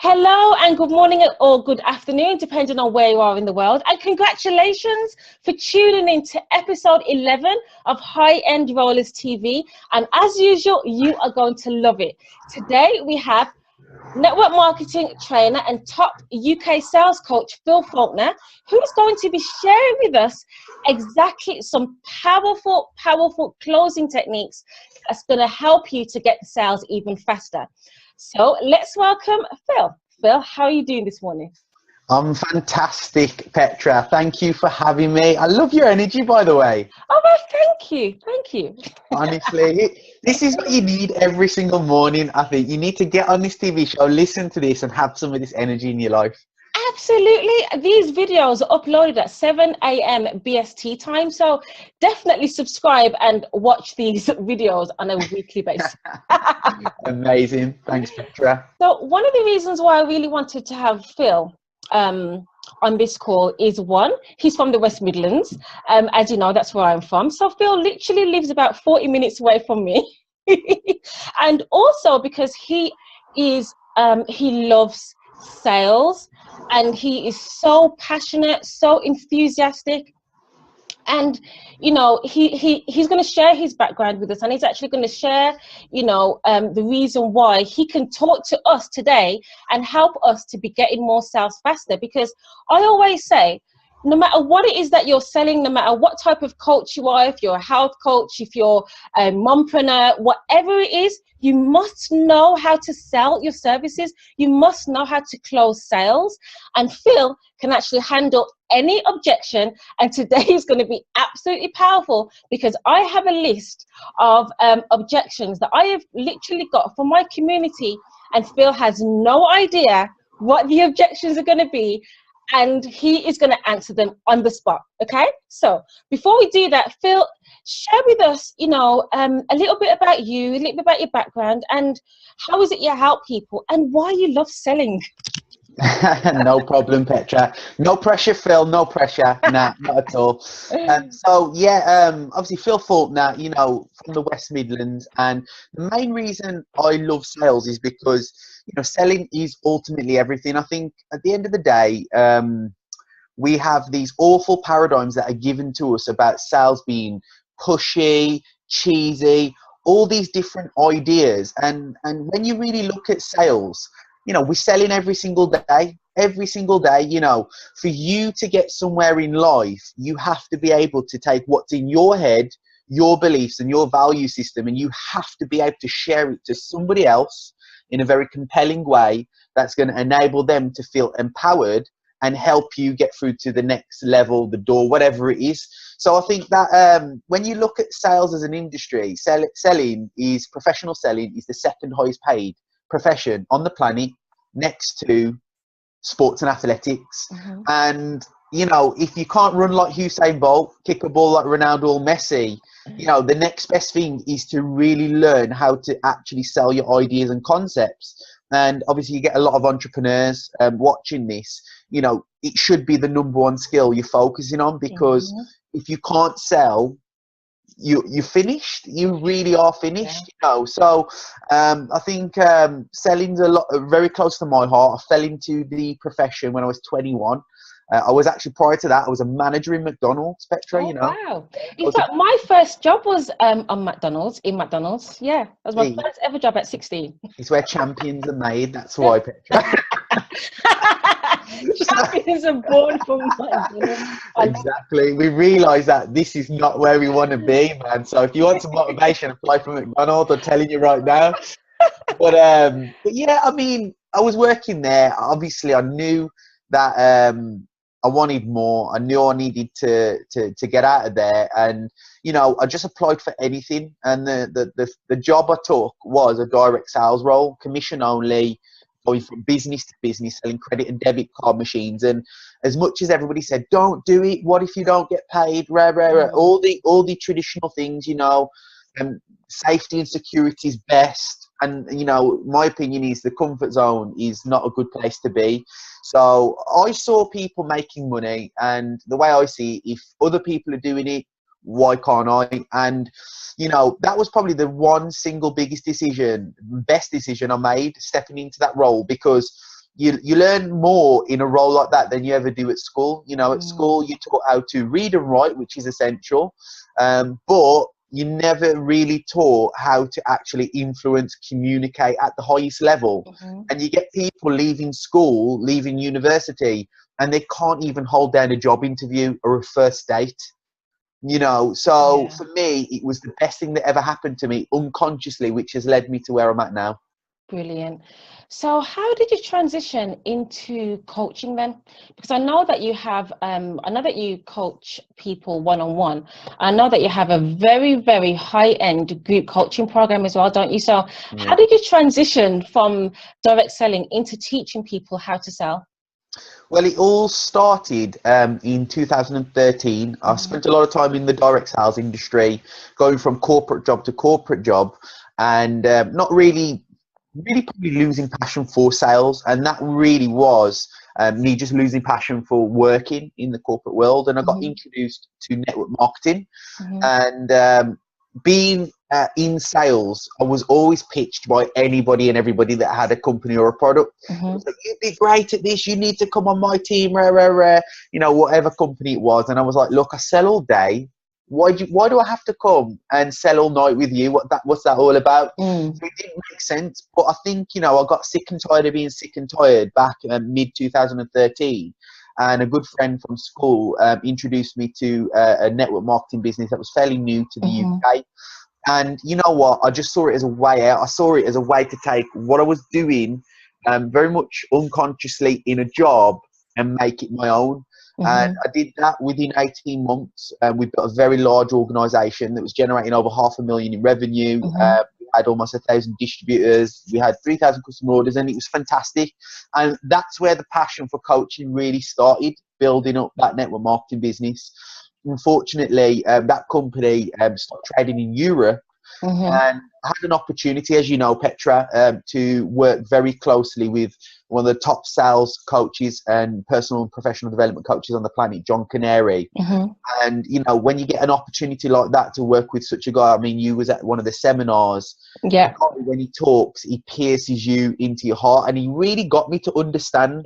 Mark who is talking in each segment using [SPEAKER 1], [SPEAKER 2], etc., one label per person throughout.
[SPEAKER 1] Hello and good morning or good afternoon, depending on where you are in the world. And congratulations for tuning in to episode 11 of High End Rollers TV. And as usual, you are going to love it. Today we have network marketing trainer and top UK sales coach, Phil Faulkner, who's going to be sharing with us exactly some powerful closing techniques that's going to help you to get the sales even faster. So let's welcome Phil. Phil, how are you doing this morning?
[SPEAKER 2] I'm fantastic, Petra. Thank you for having me. I love your energy, by the way.
[SPEAKER 1] Oh, well, thank you. Thank you.
[SPEAKER 2] Honestly, this is what you need every single morning, I think. You need to get on this TV show, listen to this, and have some of this energy in your life.
[SPEAKER 1] Absolutely. These videos are uploaded at 7 a.m. BST time. So definitely subscribe and watch these videos on a weekly basis.
[SPEAKER 2] Amazing. Thanks, Petra.
[SPEAKER 1] So one of the reasons why I really wanted to have Phil on this call is, one, he's from the West Midlands. As you know, that's where I'm from. So Phil literally lives about 40 minutes away from me. And also because he loves sales, and he is so passionate, so enthusiastic. And you know, he's going to share his background with us, and he's actually going to share, you know, the reason why he can talk to us today and help us to be getting more sales faster. Because I always say, no matter what it is that you're selling, no matter what type of coach you are, if you're a health coach, if you're a mompreneur, whatever it is, you must know how to sell your services. You must know how to close sales. And Phil can actually handle any objection. And today is going to be absolutely powerful, because I have a list of objections that I have literally got from my community, and Phil has no idea what the objections are going to be. And he is going to answer them on the spot. Okay, so before we do that, Phil, share with us, you know, a little bit about you, a little bit about your background, and how is it you help people, and why you love selling.
[SPEAKER 2] No problem, Petra. No pressure, Phil. No pressure. Nah, not at all. Obviously Phil Faulkner, you know, from the West Midlands, and the main reason I love sales is because, you know, selling is ultimately everything. I think at the end of the day, we have these awful paradigms that are given to us about sales being pushy, cheesy, all these different ideas. And when you really look at sales, you know, we're selling every single day. You know, for you to get somewhere in life, you have to be able to take what's in your head, your beliefs and your value system, and you have to be able to share it to somebody else in a very compelling way that's going to enable them to feel empowered and help you get through to the next level, the door, whatever it is. So I think that when you look at sales as an industry, professional selling is the second highest paid profession on the planet, next to sports and athletics.
[SPEAKER 1] Mm-hmm.
[SPEAKER 2] And you know, if you can't run like Usain Bolt, kick a ball like Ronaldo or Messi, you know, the next best thing is to really learn how to actually sell your ideas and concepts. And obviously you get a lot of entrepreneurs watching this. You know, it should be the number one skill you're focusing on, because if you can't sell, you're finished. You really are finished. You know. So I think selling's very close to my heart. I fell into the profession when I was 21. I was actually, prior to that, I was a manager in McDonald's, Petra. You know.
[SPEAKER 1] Wow. In fact, my first job was on McDonald's, in McDonald's. Yeah, that was my first ever job at 16.
[SPEAKER 2] It's where champions are made. That's why, Petra.
[SPEAKER 1] Champions are born from McDonald's.
[SPEAKER 2] Exactly. We realise that this is not where we want to be, man. So if you want some motivation, apply for McDonald's. I'm telling you right now. But yeah, I mean, I was working there. Obviously, I knew that I wanted more. I knew I needed to get out of there, and you know, I just applied for anything. And the job I took was a direct sales role, commission only, going from business to business, selling credit and debit card machines. And as much as everybody said, don't do it, what if you don't get paid, all the traditional things, you know, safety and security is best. And you know, my opinion is the comfort zone is not a good place to be. So I saw people making money, and the way I see it, if other people are doing it, why can't I? And you know, that was probably the one single best decision I made, stepping into that role, because you learn more in a role like that than you ever do at school. You know, at school you're taught how to read and write, which is essential, but you never really taught how to actually influence, communicate at the highest level. And you get people leaving school, leaving university, and they can't even hold down a job interview or a first date. You know, so for me, it was the best thing that ever happened to me unconsciously, which has led me to where I'm at now.
[SPEAKER 1] Brilliant. So how did you transition into coaching then? Because I know that you have, I know that you coach people one-on-one. I know that you have a very, very high-end group coaching program as well, don't you? So how did you transition from direct selling into teaching people how to sell?
[SPEAKER 2] Well, it all started in 2013. I spent a lot of time in the direct sales industry, going from corporate job to corporate job, and not really probably losing passion for sales. And that really was me just losing passion for working in the corporate world. And I got introduced to network marketing. And being in sales, I was always pitched by anybody and everybody that had a company or a product. It was like, you'd be great at this, you need to come on my team, you know, whatever company it was. And I was like, look, I sell all day. Why do I have to come and sell all night with you? What's that all about? So it didn't make sense. But I think, you know, I got sick and tired of being sick and tired back mid 2013. And a good friend from school introduced me to a network marketing business that was fairly new to the UK. And you know what? I just saw it as a way out. I saw it as a way to take what I was doing very much unconsciously in a job and make it my own. And I did that within 18 months. We've got a very large organisation that was generating over $500,000 in revenue. We had almost 1,000 distributors. We had 3,000 customer orders, and it was fantastic. And that's where the passion for coaching really started, building up that network marketing business. Unfortunately, that company stopped trading in Europe. And I had an opportunity, as you know, Petra, to work very closely with one of the top sales coaches and personal and professional development coaches on the planet, John Canary. And, you know, when you get an opportunity like that to work with such a guy, I mean, you was at one of the seminars. When he talks, he pierces you into your heart. And he really got me to understand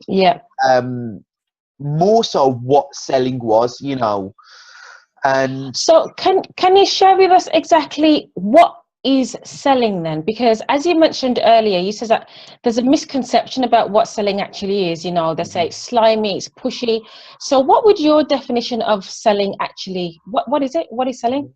[SPEAKER 2] more so what selling was, you know. And
[SPEAKER 1] so can you share with us exactly what is selling then? Because as you mentioned earlier, you said that there's a misconception about what selling actually is. You know, they say it's slimy, it's pushy. So what would your definition of selling actually, what is it? What is selling?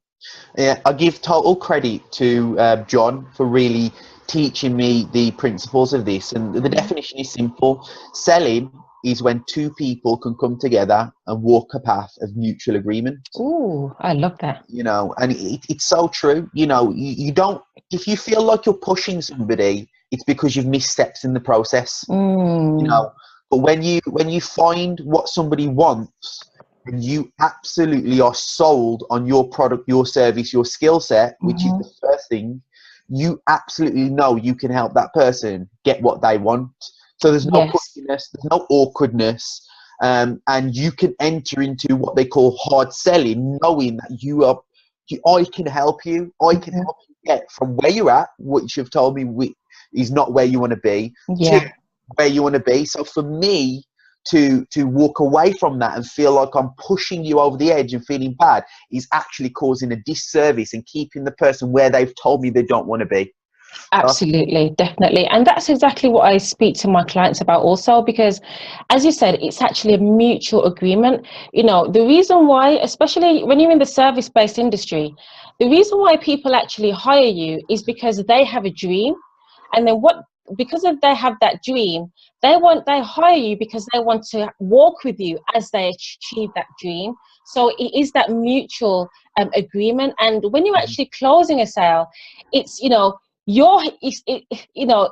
[SPEAKER 2] Yeah, I give total credit to John for really teaching me the principles of this. And the definition is simple. Selling is when two people can come together and walk a path of mutual agreement.
[SPEAKER 1] Ooh, I love that.
[SPEAKER 2] You know, and it's so true. You know, you don't, if you feel like you're pushing somebody, it's because you've missed steps in the process. You know, but when you find what somebody wants, and you absolutely are sold on your product, your service, your skill set, which is the first thing, you absolutely know you can help that person get what they want. So there's no pushiness, there's no awkwardness, and you can enter into what they call hard selling, knowing that I can help you. I can help you get from where you're at, which you've told me is not where you want to be, to where you want to be. So for me to walk away from that and feel like I'm pushing you over the edge and feeling bad is actually causing a disservice and keeping the person where they've told me they don't want to be.
[SPEAKER 1] Absolutely, definitely. And that's exactly what I speak to my clients about also, because as you said, it's actually a mutual agreement. You know, the reason why, especially when you're in the service-based industry, the reason why people actually hire you is because they have a dream. And then because of they have that dream, they hire you because they want to walk with you as they achieve that dream. So it is that mutual agreement. And when you're actually closing a sale, it's, you know,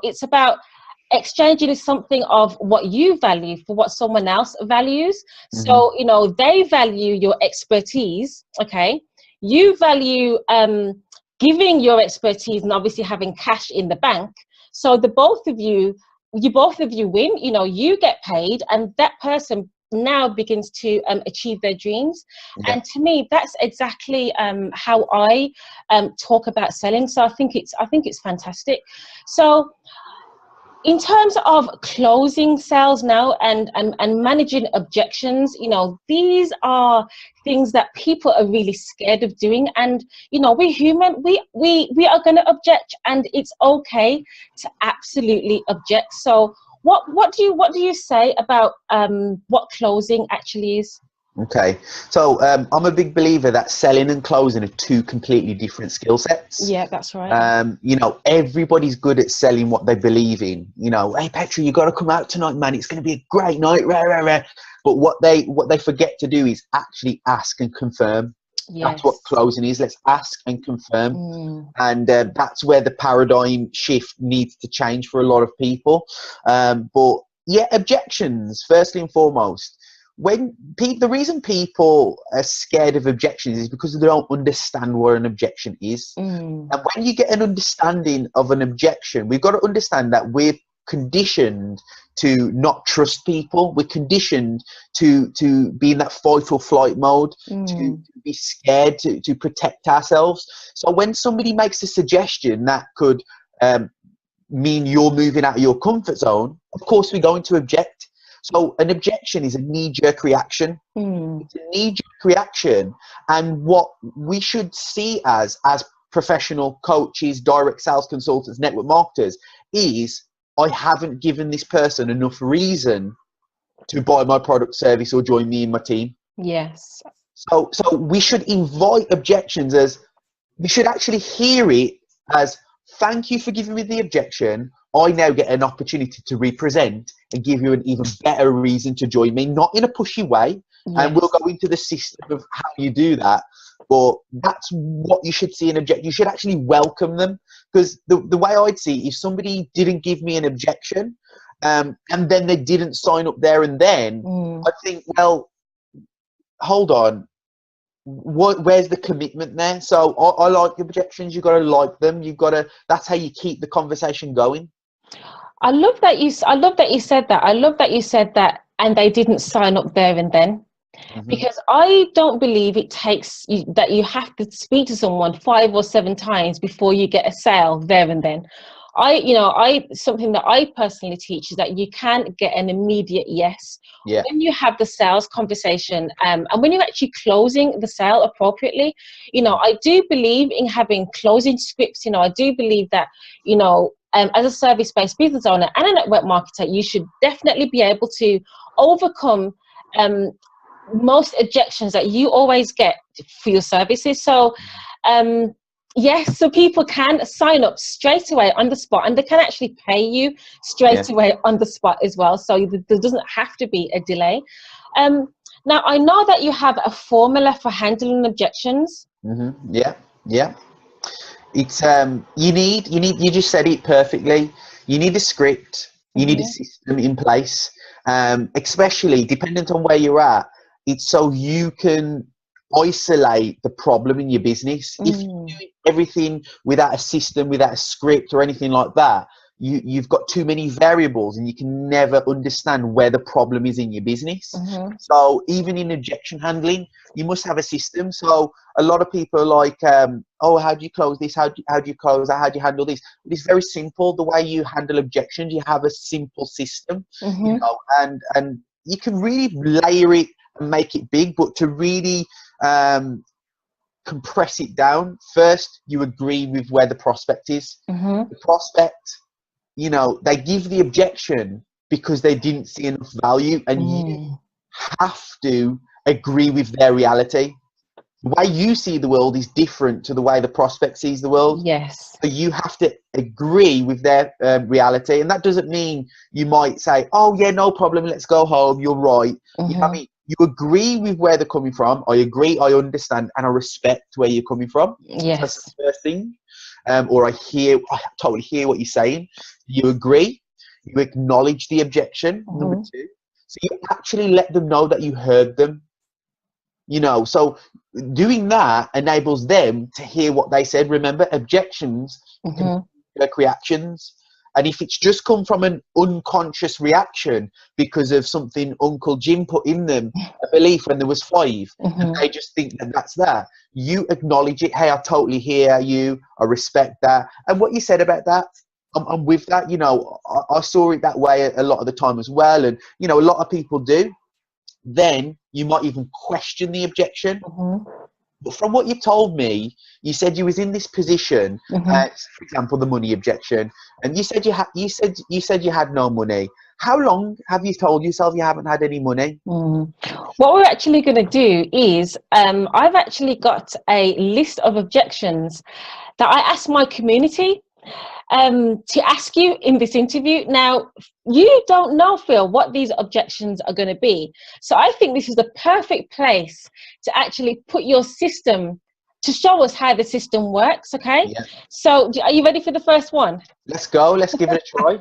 [SPEAKER 1] it's about exchanging something of what you value for what someone else values. So, you know, they value your expertise. Okay. You value giving your expertise and obviously having cash in the bank. So you both of you win. You know, you get paid and that person now begins to achieve their dreams. And to me, that's exactly how I talk about selling. So I think it's fantastic. So In terms of closing sales now and managing objections, you know, these are things that people are really scared of doing. And, you know, we're human, we are going to object, and it's okay to absolutely object. So what do you say about what closing actually is?
[SPEAKER 2] Okay, so I'm a big believer that selling and closing are two completely different skill sets.
[SPEAKER 1] Yeah, that's right.
[SPEAKER 2] You know, everybody's good at selling what they believe in. You know, hey Petra, you got to come out tonight, man. It's going to be a great night, rah, rah, rah. But what they forget to do is actually ask and confirm. That's what
[SPEAKER 1] Yes.
[SPEAKER 2] closing is. Let's ask and confirm.
[SPEAKER 1] Mm.
[SPEAKER 2] And that's where the paradigm shift needs to change for a lot of people. But yeah, objections firstly and foremost. The reason people are scared of objections is because they don't understand what an objection is.
[SPEAKER 1] Mm.
[SPEAKER 2] And when you get an understanding of an objection, we've got to understand that we're conditioned to not trust people. We're conditioned to be in that fight or flight mode, to be scared, to protect ourselves. So when somebody makes a suggestion that could mean you're moving out of your comfort zone, of course we're going to object. So an objection is a knee-jerk reaction. It's a knee-jerk reaction, and what we should see as professional coaches, direct sales consultants, network marketers, is I haven't given this person enough reason to buy my product, service, or join me in my team.
[SPEAKER 1] Yes.
[SPEAKER 2] So we should invite objections as, we should actually hear it as, thank you for giving me the objection. I now get an opportunity to represent and give you an even better reason to join me, not in a pushy way.
[SPEAKER 1] Yes.
[SPEAKER 2] And we'll go into the system of how you do that. But that's what you should see an objection. You should actually welcome them, because the way I'd see, if somebody didn't give me an objection and then they didn't sign up there and then, I think, well, hold on. Where's the commitment there? So I like objections. You've got to like them. You've got to. That's how you keep the conversation going.
[SPEAKER 1] I love that you said that. I love that you said that, and they didn't sign up there and then. Because I don't believe it takes that you have to speak to someone 5 or 7 times before you get a sale there and then. Something that I personally teach is that you can get an immediate yes when you have the sales conversation, and when you're actually closing the sale appropriately. You know, I do believe in having closing scripts. You know, I do believe that, you know, as a service-based business owner and a network marketer, you should definitely be able to overcome most objections that you always get for your services. So yes, so people can sign up straight away on the spot, and they can actually pay you straight away on the spot as well, so there doesn't have to be a delay. Now I know that you have a formula for handling objections.
[SPEAKER 2] Yeah, it's you just said it perfectly. You need a script, you need a system in place, especially dependent on where you're at. It's so you can isolate the problem in your business. If you're doing everything without a system, without a script or anything like that, you've got too many variables and you can never understand where the problem is in your business. So even in objection handling, you must have a system. So a lot of people are like, oh, how do you close this? How do you close that? How do you handle this? It's very simple. The way you handle objections, you have a simple system, you know, and you can really layer it and make it big, but to really compress it down, first you agree with where the prospect is. The prospect, you know, they give the objection because they didn't see enough value, and you have to agree with their reality. The way you see the world is different to the way the prospect sees the world.
[SPEAKER 1] Yes.
[SPEAKER 2] So you have to agree with their reality, and that doesn't mean you might say, oh yeah, no problem, let's go home, you're right. You know what I mean? You agree with where they're coming from. I agree, I understand, and I respect where you're coming from.
[SPEAKER 1] Yes.
[SPEAKER 2] That's the first thing. Or I totally hear what you're saying. You agree, you acknowledge the objection. Number 2, so you actually let them know that you heard them. You know, so doing that enables them to hear what they said. Remember, objections can be reactions. And if it's just come from an unconscious reaction because of something Uncle Jim put in them, a belief when there was 5, and they just think that that's that, you acknowledge it. Hey, I totally hear you. I respect that. And what you said about that, I'm with that. You know, I saw it that way a lot of the time as well. And, you know, a lot of people do. Then you might even question the objection. But from what you told me, you said you was in this position, for example, the money objection, and you said you had no money. How long have you told yourself you haven't had any money?
[SPEAKER 1] What we're actually going to do is, I've actually got a list of objections that I asked my community to ask you in this interview. Now, you don't know, Phil, what these objections are going to be. So I think this is the perfect place to actually put your system, to show us how the system works, okay?
[SPEAKER 2] Yeah.
[SPEAKER 1] So are you ready for the first one?
[SPEAKER 2] Let's go. Let's give it a try.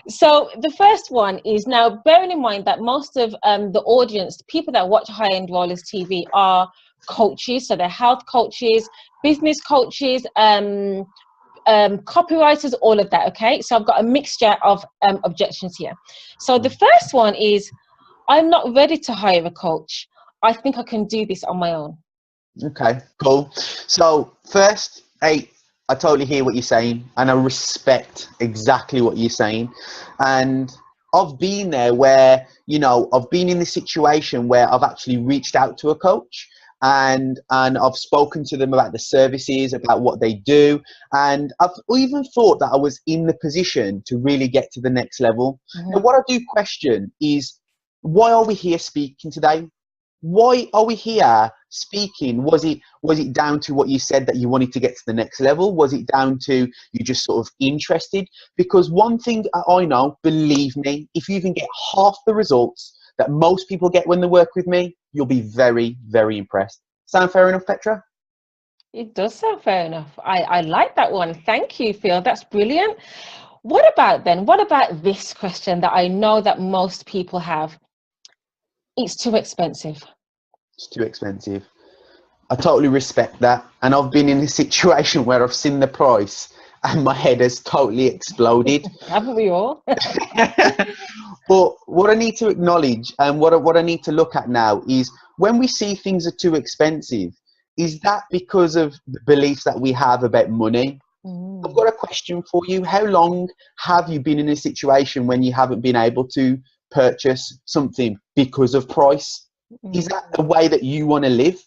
[SPEAKER 1] So the first one is, now bearing in mind that most of the audience, people that watch High End Rollers TV, are coaches. So they're health coaches, business coaches, copywriters, all of that. Okay, so I've got a mixture of objections here. So the first one is, I'm not ready to hire a coach. I think I can do this on my own.
[SPEAKER 2] Okay, cool. So first, hey, I totally hear what you're saying, and I respect exactly what you're saying. And I've been there where, you know, I've been in this situation where I've actually reached out to a coach, and I've spoken to them about the services, about what they do, and I've even thought that I was in the position to really get to the next level. And what I do question is, why are we here speaking today? Why are we here speaking? Was it down to what you said, that you wanted to get to the next level? Was it down to you just sort of interested? Because one thing I know, believe me, if you even get half the results that most people get when they work with me, you'll be very, very impressed. Sound fair enough, Petra?
[SPEAKER 1] It does sound fair enough. I like that one. Thank you, Phil. That's brilliant. What about this question that I know that most people have? It's too expensive.
[SPEAKER 2] It's too expensive. I totally respect that. And I've been in a situation where I've seen the price and my head has totally exploded.
[SPEAKER 1] Haven't we all?
[SPEAKER 2] But what I need to acknowledge, and what I need to look at now, is when we see things are too expensive, is that because of the beliefs that we have about money? I've got a question for you. How long have you been in a situation when you haven't been able to purchase something because of price? Is that the way that you want to live?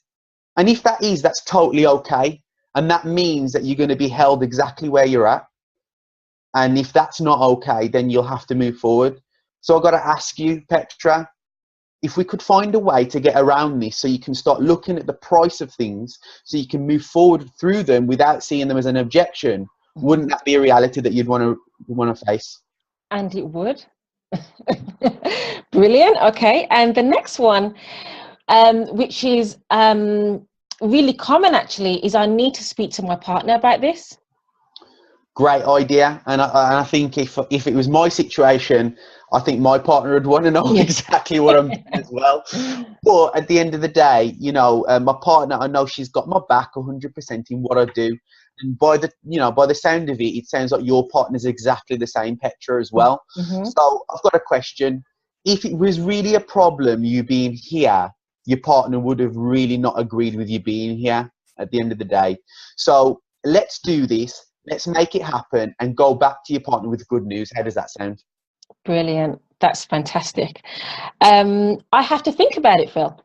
[SPEAKER 2] And if that is, that's totally okay. And that means that you're going to be held exactly where you're at. And if that's not okay, then you'll have to move forward. So I've got to ask you, Petra, if we could find a way to get around this so you can start looking at the price of things so you can move forward through them without seeing them as an objection, wouldn't that be a reality that you'd want to face?
[SPEAKER 1] And it would. Brilliant. Okay. And the next one, which is really common actually, is I need to speak to my partner about this.
[SPEAKER 2] Great idea. And I think if it was my situation, I think my partner would want to know exactly what I'm doing as well. But at the end of the day, you know, my partner, I know she's got my back 100% in what I do. And by the sound of it, it sounds like your partner's exactly the same, Petra, as well. So I've got a question. If it was really a problem, you being here, your partner would have really not agreed with you being here at the end of the day. So let's do this. Let's make it happen and go back to your partner with good news. How does that sound?
[SPEAKER 1] Brilliant. That's fantastic. I have to think about it, Phil.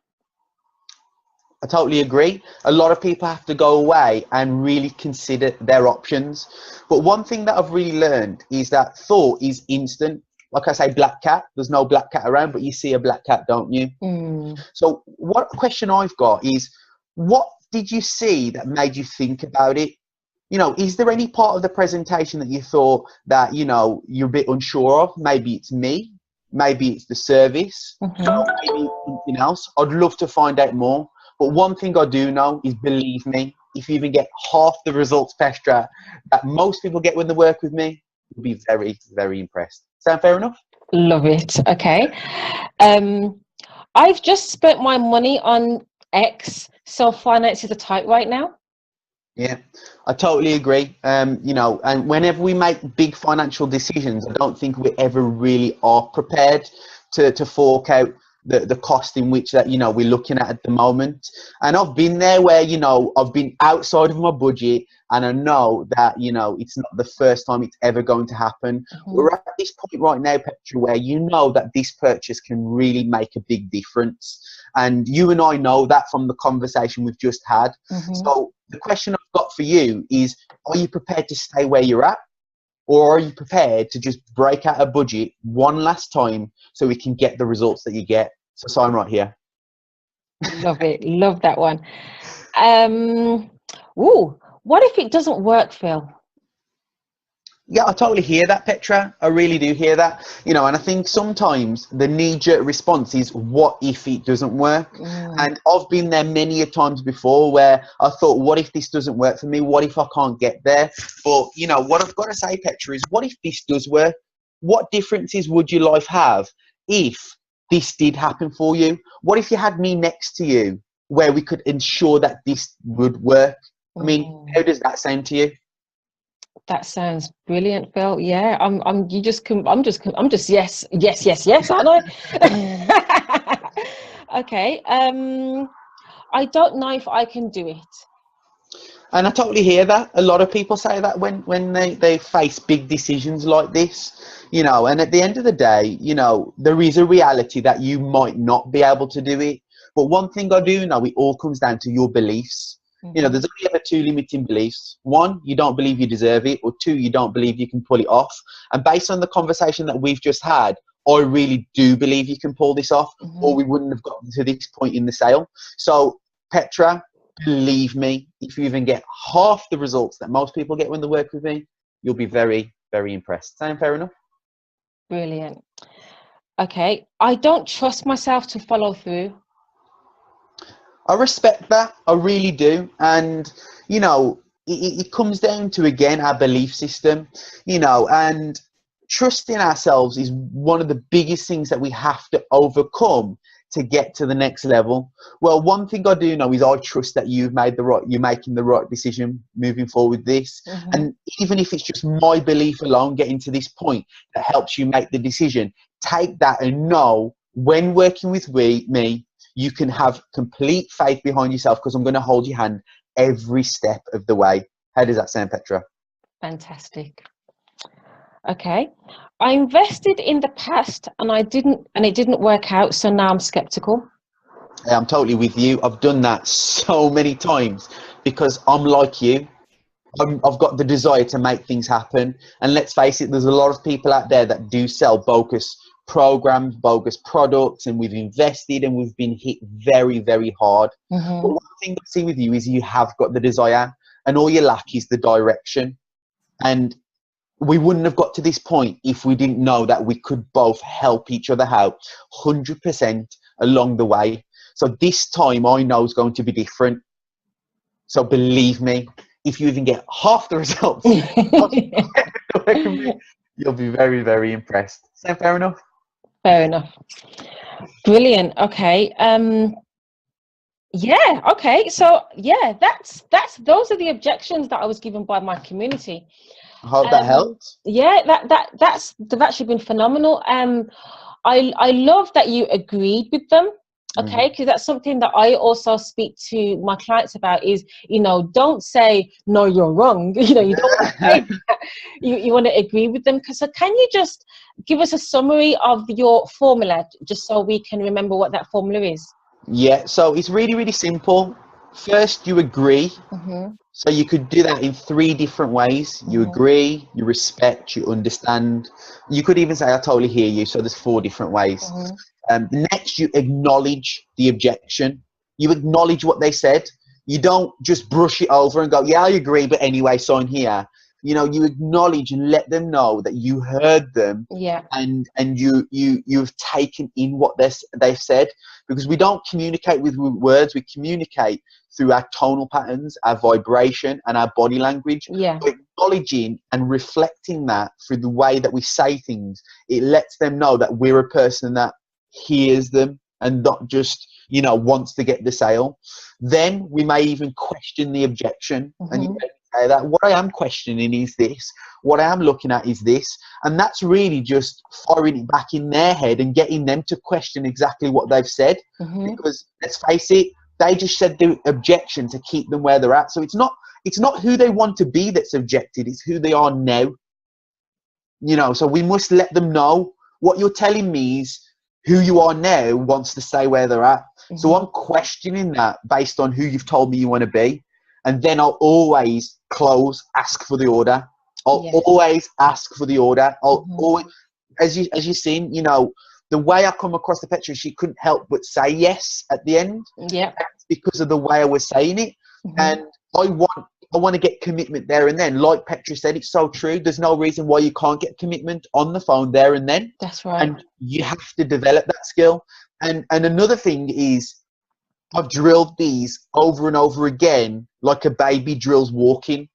[SPEAKER 2] I totally agree. A lot of people have to go away and really consider their options. But one thing that I've really learned is that thought is instant. Like I say, black cat, there's no black cat around, but you see a black cat, don't you? So what question I've got is, what did you see that made you think about it? You know, is there any part of the presentation that you thought that, you know, you're a bit unsure of? Maybe it's me, maybe it's the service, maybe it's something else. I'd love to find out more. But one thing I do know is, believe me, if you even get half the results, Petra, that most people get when they work with me, you'll be very, very impressed. Sound fair enough?
[SPEAKER 1] Love it. Okay. I've just spent my money on X, so finances are tight right now.
[SPEAKER 2] Yeah, I totally agree. You know, and whenever we make big financial decisions, I don't think we ever really are prepared to fork out the cost in which that, you know, we're looking at the moment. And I've been there where, you know, I've been outside of my budget, and I know that, you know, it's not the first time it's ever going to happen. We're at this point right now, Petra, where you know that this purchase can really make a big difference. And you and I know that from the conversation we've just had. So the question I've got for you is, are you prepared to stay where you're at? Or are you prepared to just break out a budget one last time so we can get the results that you get? So sign right here.
[SPEAKER 1] Love it. Love that one. Ooh, what if it doesn't work, Phil?
[SPEAKER 2] Yeah, I totally hear that, Petra. I really do hear that. You know, and I think sometimes the knee-jerk response is, what if it doesn't work? And I've been there many a times before where I thought, what if this doesn't work for me? What if I can't get there? But, you know, what I've got to say, Petra, is what if this does work? What differences would your life have if this did happen for you? What if you had me next to you where we could ensure that this would work? I mean, how does that sound to you?
[SPEAKER 1] That sounds brilliant, Phil. Yeah, I'm just yes, aren't I? Okay. I don't know if I can do it.
[SPEAKER 2] And I totally hear that. A lot of people say that when they face big decisions like this, you know, and at the end of the day, you know, there is a reality that you might not be able to do it. But one thing I do know, it all comes down to your beliefs. You know, there's only ever two limiting beliefs. One, you don't believe you deserve it, or two, you don't believe you can pull it off. And based on the conversation that we've just had, I really do believe you can pull this off, or we wouldn't have gotten to this point in the sale. So, Petra, believe me, if you even get half the results that most people get when they work with me, you'll be very, very impressed. Sound fair enough?
[SPEAKER 1] Brilliant. Okay. I don't trust myself to follow through.
[SPEAKER 2] I respect that. I really do. And, you know, it comes down to, again, our belief system, you know, and trusting ourselves is one of the biggest things that we have to overcome to get to the next level. Well, one thing I do know is I trust that you're making the right decision moving forward with this. And even if it's just my belief alone getting to this point that helps you make the decision, take that and know when working with me, you can have complete faith behind yourself, because I'm going to hold your hand every step of the way. How does that sound, Petra?
[SPEAKER 1] Fantastic. Okay. I invested in the past and it didn't work out, so now I'm skeptical.
[SPEAKER 2] Yeah, I'm totally with you. I've done that so many times because I'm like you. I've got the desire to make things happen. And let's face it, there's a lot of people out there that do sell bogus programs, bogus products, and we've invested and we've been hit very, very hard. But one thing I see with you is you have got the desire, and all you lack is the direction. And we wouldn't have got to this point if we didn't know that we could both help each other out 100% along the way. So this time I know is going to be different. So believe me, if you even get half the results, you'll be very, very impressed. Sound fair enough?
[SPEAKER 1] Fair enough. Brilliant. Okay. Yeah. Okay. So yeah, those are the objections that I was given by my community.
[SPEAKER 2] I hope that helps.
[SPEAKER 1] Yeah, they've actually been phenomenal. I love that you agreed with them. Okay, because that's something that I also speak to my clients about is, you know, don't say, no, you're wrong. You know, you don't want to say that. You want to agree with them. So can you just give us a summary of your formula, just so we can remember what that formula is?
[SPEAKER 2] Yeah, so it's really, really simple. First, you agree. So you could do that in 3 different ways. You agree, you respect, you understand. You could even say, I totally hear you. So there's 4 different ways. Next, you acknowledge the objection. You acknowledge what they said. You don't just brush it over and go, yeah, I agree, but anyway, sign here. You know, you acknowledge and let them know that you heard them, and you've taken in what they've said, because we don't communicate with words. We communicate through our tonal patterns, our vibration, and our body language. So acknowledging and reflecting that through the way that we say things, it lets them know that we're a person that hears them and not just, wants to get the sale. Then we may even question the objection, and you may say that. What I am questioning is this. What I am looking at is this. And that's really just firing it back in their head and getting them to question exactly what they've said. Because let's face it, they just said the objection to keep them where they're at. So it's not who they want to be that's objected, it's who they are now. You know, so we must let them know what you're telling me is who you are now wants to stay where they're at. So I'm questioning that based on who you've told me you want to be. And then I'll always ask for the order. I'll always ask for the order. I'll always, as you've seen, you know, the way I come across the Petra, she couldn't help but say yes at the end.
[SPEAKER 1] Yeah.
[SPEAKER 2] That's because of the way I was saying it. And I want to get commitment there and then. Like Petra said, it's so true. There's no reason why you can't get commitment on the phone there and then.
[SPEAKER 1] That's right.
[SPEAKER 2] And you have to develop that skill. And another thing is, I've drilled these over and over again like a baby drills walking.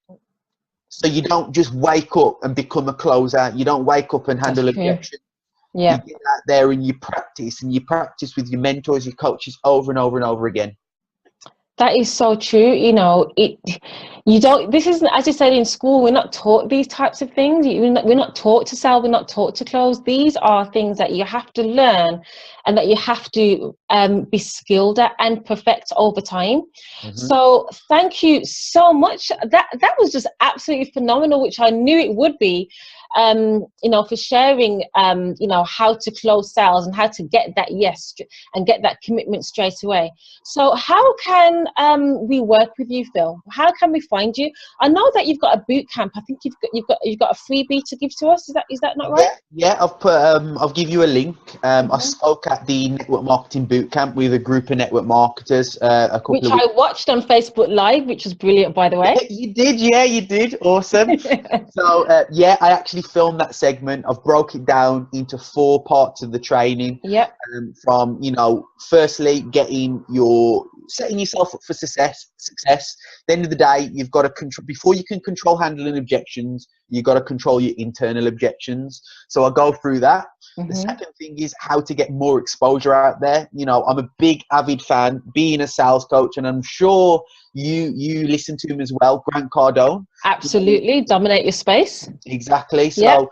[SPEAKER 2] So you don't just wake up and become a closer. You don't wake up and handle objection.
[SPEAKER 1] Yeah.
[SPEAKER 2] You get out there and you practice with your mentors, your coaches over and over and over again.
[SPEAKER 1] That is so true. You know, this isn't, as you said, in school, we're not taught these types of things. We're not taught to sell, we're not taught to close. These are things that you have to learn and that you have to be skilled at and perfect over time. So thank you so much. That was just absolutely phenomenal, which I knew it would be. You know, for sharing, you know, how to close sales and how to get that yes and get that commitment straight away. So how can we work with you, Phil? How can we find you? I know that you've got a boot camp. I think you've got a freebie to give to us. Is that not right?
[SPEAKER 2] Yeah. I'll give you a link. I spoke at the network marketing boot camp with a group of network marketers a couple of weeks.
[SPEAKER 1] I watched on Facebook Live, which was brilliant, by the way.
[SPEAKER 2] You did, yeah, you did. Awesome. So I actually filmed that segment. I've broke it down into 4 parts of the training. From, you know, firstly setting yourself up for success. At the end of the day, you've got to control, before you can control handling objections, you've got to control your internal objections. So I'll go through that. The second thing is how to get more exposure out there. You know, I'm a big avid fan, being a sales coach, and I'm sure you listen to him as well, Grant Cardone.
[SPEAKER 1] Absolutely. Dominate your space.
[SPEAKER 2] Exactly. So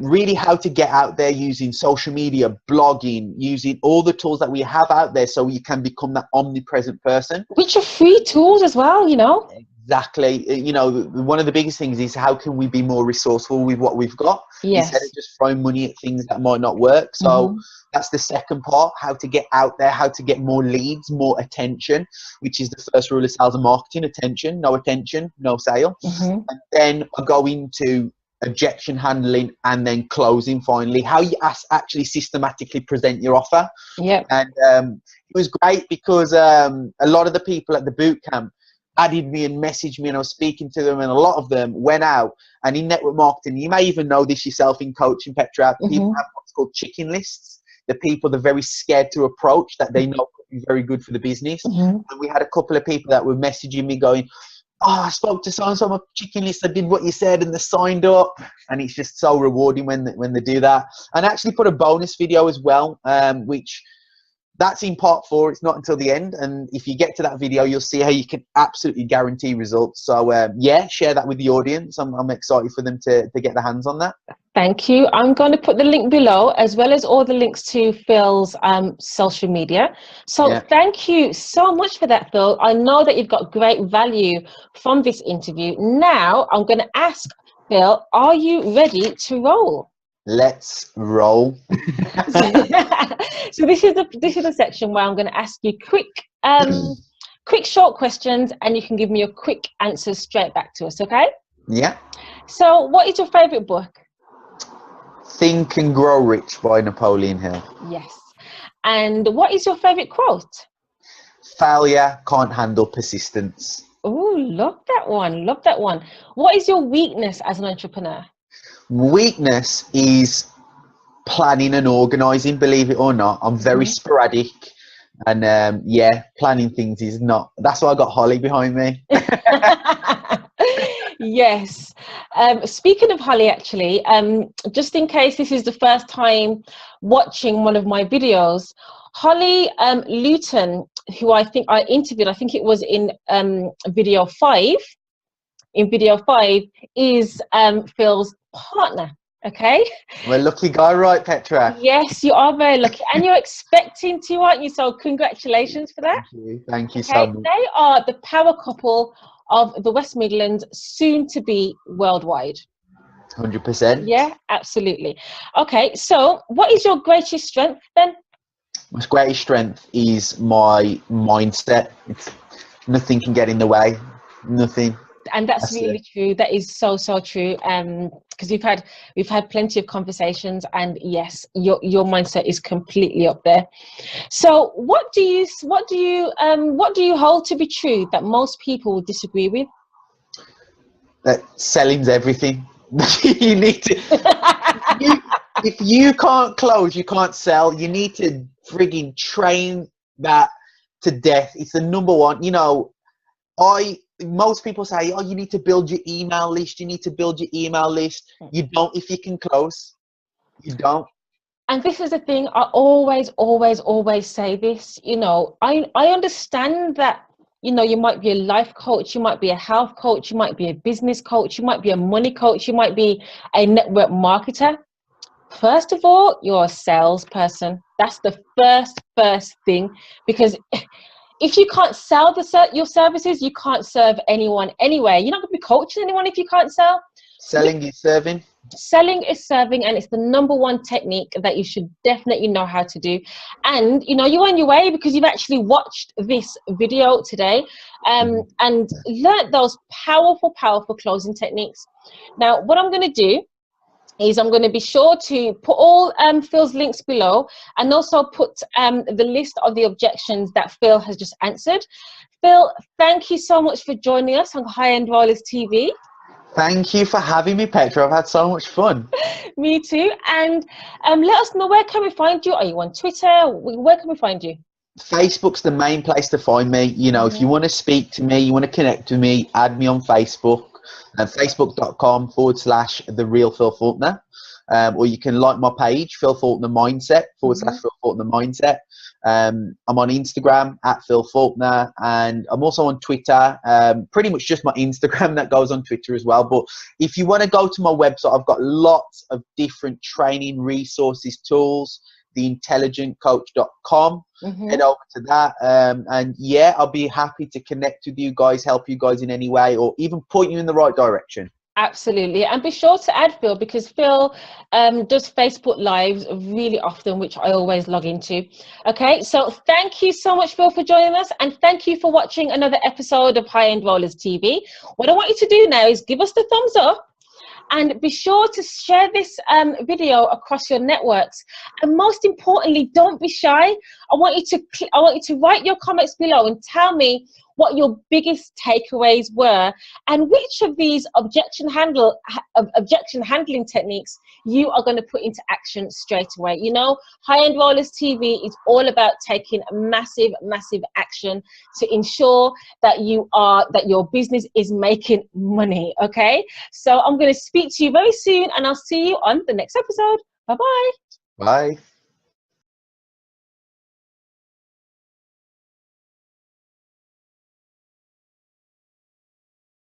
[SPEAKER 2] really how to get out there using social media, blogging, using all the tools that we have out there so you can become that omnipresent person.
[SPEAKER 1] Which are free tools as well, you know.
[SPEAKER 2] Exactly. You know, one of the biggest things is how can we be more resourceful with what we've got instead of just throwing money at things that might not work. So that's the second part, how to get out there, how to get more leads, more attention, which is the first rule of sales and marketing: attention, no sale. And then I go into objection handling and then closing finally, how you actually systematically present your offer. And it was great because a lot of the people at the boot camp added me and messaged me, and I was speaking to them, and a lot of them went out. And in network marketing, you may even know this yourself in coaching, Petra, people have what's called chicken lists. The people they're very scared to approach that they know could be very good for the business. And we had a couple of people that were messaging me going, "Oh, I spoke to so-and-so on my chicken list, I did what you said, and they signed up." And it's just so rewarding when they do that. And I actually put a bonus video as well, which that's in part 4. It's not until the end. And if you get to that video, you'll see how you can absolutely guarantee results. So share that with the audience. I'm excited for them to get their hands on that.
[SPEAKER 1] Thank you. I'm going to put the link below, as well as all the links to Phil's social media. So thank you so much for that, Phil. I know that you've got great value from this interview. Now I'm going to ask Phil, are you ready to roll?
[SPEAKER 2] Let's roll.
[SPEAKER 1] So this is the section where I'm going to ask you quick short questions, and you can give me your quick answers straight back to us, okay?
[SPEAKER 2] Yeah.
[SPEAKER 1] So what is your favorite book?
[SPEAKER 2] Think and Grow Rich by Napoleon Hill.
[SPEAKER 1] Yes. And what is your favorite quote?
[SPEAKER 2] Failure can't handle persistence.
[SPEAKER 1] Oh, love that one. Love that one. What is your weakness as an entrepreneur?
[SPEAKER 2] Weakness is planning and organizing, believe it or not. I'm very sporadic, and planning things is not. That's why I got Holly behind me.
[SPEAKER 1] Yes. Speaking of Holly, actually, just in case this is the first time watching one of my videos, Holly Luton, who I think I interviewed, I think it was in video 5, in video 5 is Phil's partner. Okay.
[SPEAKER 2] Well, lucky guy, right, Petra?
[SPEAKER 1] Yes, you are very lucky, and you're expecting to, aren't you? So congratulations for that.
[SPEAKER 2] Thank you so
[SPEAKER 1] Okay,
[SPEAKER 2] much.
[SPEAKER 1] they are the power couple of the West Midlands, soon to be worldwide.
[SPEAKER 2] 100%.
[SPEAKER 1] Yeah, absolutely. Okay, so what is your greatest strength then?
[SPEAKER 2] My greatest strength is my mindset. Nothing can get in the way. Nothing.
[SPEAKER 1] And that's really true. That is so true. Because we've had plenty of conversations, and yes, your mindset is completely up there. So what do you hold to be true that most people would disagree with?
[SPEAKER 2] That selling's everything. You need to. If you can't close, you can't sell. You need to frigging train that to death. It's the number one. You know, most people say, oh, you need to build your email list. You need to build your email list. You don't if you can close. You don't.
[SPEAKER 1] And this is the thing, I always say this, you know, I understand that, you know, you might be a life coach, you might be a health coach, you might be a business coach, you might be a money coach, you might be a network marketer. First of all, you're a salesperson. That's the first thing, because if you can't sell your services, you can't serve anyone anyway. You're not going to be coaching anyone if you can't sell.
[SPEAKER 2] Selling is serving.
[SPEAKER 1] Selling is serving, and it's the number one technique that you should definitely know how to do. And you know, you're on your way because you've actually watched this video today and learned those powerful closing techniques. Now, what I'm going to do is I'm going to be sure to put all Phil's links below, and also put the list of the objections that Phil has just answered. Phil, thank you so much for joining us on High End Rollers TV.
[SPEAKER 2] Thank you for having me, Petra. I've had so much fun.
[SPEAKER 1] Me too. And let us know, where can we find you? Are you on Twitter? Where can we find you?
[SPEAKER 2] Facebook's the main place to find me. You know, if you want to speak to me, you want to connect with me, add me on Facebook. Facebook.com/The Real Phil Faulkner. Or you can like my page, Phil Faulkner Mindset /Phil Faulkner Mindset. I'm on Instagram @Phil Faulkner, and I'm also on Twitter. Pretty much just my Instagram that goes on Twitter as well. But if you want to go to my website, I've got lots of different training resources, tools. theintelligentcoach.com. Head over to that, and yeah, I'll be happy to connect with you guys, help you guys in any way, or even point you in the right direction.
[SPEAKER 1] Absolutely. And be sure to add Phil, because Phil does Facebook Lives really often, which I always log into. Okay, so thank you so much, Phil, for joining us, and thank you for watching another episode of High End Rollers TV. What I want you to do now is give us the thumbs up, and be sure to share this video across your networks. And most importantly, don't be shy. I want you to write your comments below and tell me what your biggest takeaways were, and which of these objection handling techniques you are going to put into action straight away. You know, High End Rollers TV is all about taking massive action to ensure that your business is making money. Okay, so I'm going to speak to you very soon, and I'll see you on the next episode. Bye-bye.
[SPEAKER 2] Bye.